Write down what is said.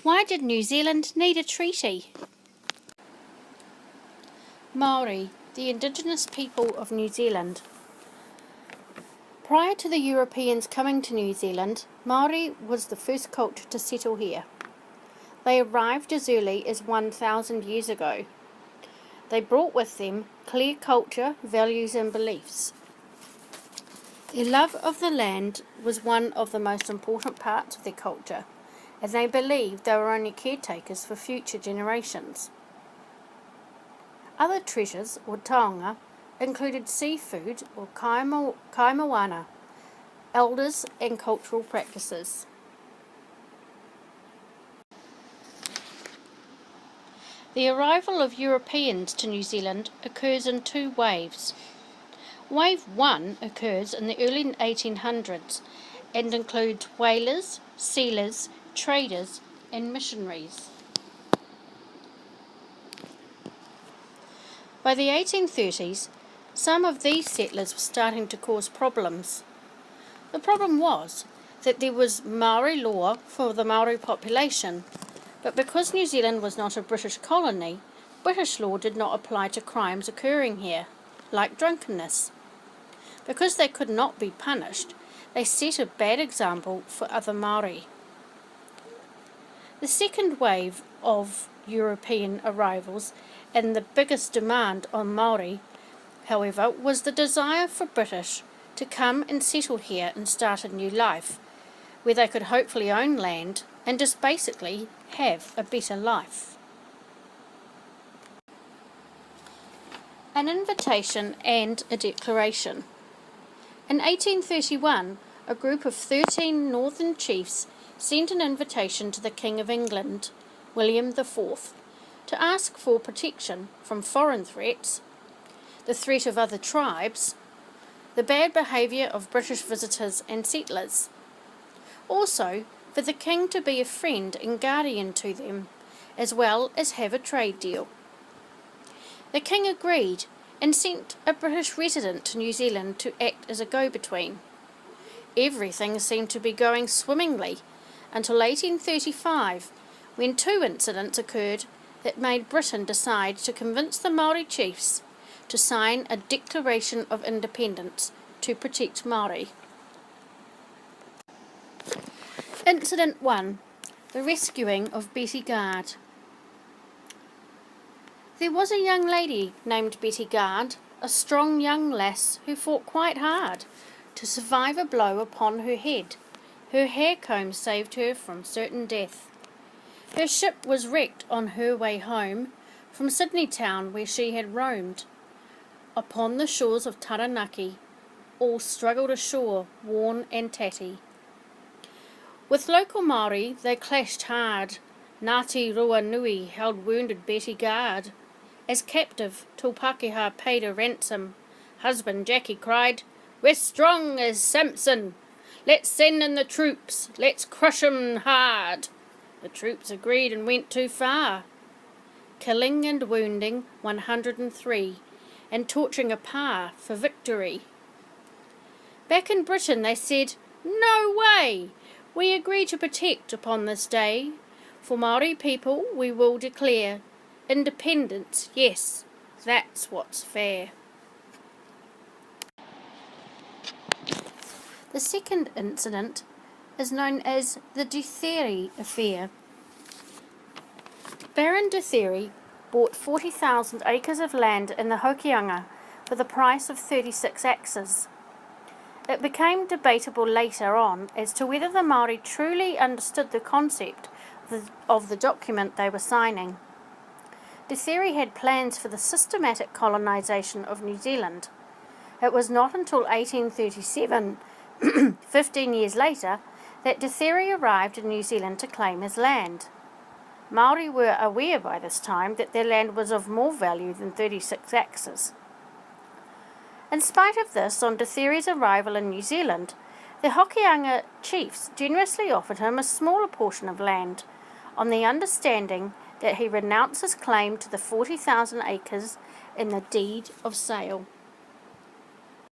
Why did New Zealand need a treaty? Maori, the indigenous people of New Zealand. Prior to the Europeans coming to New Zealand, Maori was the first culture to settle here. They arrived as early as 1,000 years ago. They brought with them clear culture, values and beliefs. Their love of the land was one of the most important parts of their culture, and they believed they were only caretakers for future generations. Other treasures, or taonga, included seafood, or kaimoana, elders and cultural practices. The arrival of Europeans to New Zealand occurs in two waves. Wave 1 occurs in the early 1800s and includes whalers, sealers, traders and missionaries. By the 1830s, some of these settlers were starting to cause problems. The problem was that there was Maori law for the Maori population, but because New Zealand was not a British colony, British law did not apply to crimes occurring here, like drunkenness. Because they could not be punished, they set a bad example for other Maori. The second wave of European arrivals and the biggest demand on Maori, however, was the desire for British to come and settle here and start a new life, where they could hopefully own land and just basically have a better life. An invitation and a declaration. In 1831, a group of 13 northern chiefs sent an invitation to the King of England, William IV, to ask for protection from foreign threats, the threat of other tribes, the bad behaviour of British visitors and settlers. Also, for the king to be a friend and guardian to them, as well as have a trade deal. The king agreed and sent a British resident to New Zealand to act as a go-between. Everything seemed to be going swimmingly until 1835, when two incidents occurred that made Britain decide to convince the Maori chiefs to sign a Declaration of Independence to protect Maori. Incident 1. The rescuing of Betty Garde. There was a young lady named Betty Garde, a strong young lass who fought quite hard to survive a blow upon her head. Her hair comb saved her from certain death. Her ship was wrecked on her way home from Sydney town, where she had roamed. Upon the shores of Taranaki, all struggled ashore, worn and tatty. With local Māori they clashed hard. Ngāti Ruanui held wounded Betty Garde as captive till Pākehā paid a ransom. Husband Jackie cried, "We're strong as Samson. Let's send in the troops. Let's crush 'em hard." The troops agreed and went too far, killing and wounding 103 and torturing a pa for victory. Back in Britain they said, "No way! We agree to protect upon this day. For Māori people we will declare independence, yes, that's what's fair." The second incident is known as the De Thierry affair. Baron De Thierry bought 40,000 acres of land in the Hokianga for the price of 36 axes. It became debatable later on as to whether the Māori truly understood the concept of the document they were signing. De Thierry had plans for the systematic colonisation of New Zealand. It was not until 1837, 15 years later, that De Thierry arrived in New Zealand to claim his land. Māori were aware by this time that their land was of more value than 36 axes. In spite of this, on De Thierry's arrival in New Zealand, the Hokianga chiefs generously offered him a smaller portion of land, on the understanding that he renounced his claim to the 40,000 acres in the deed of sale.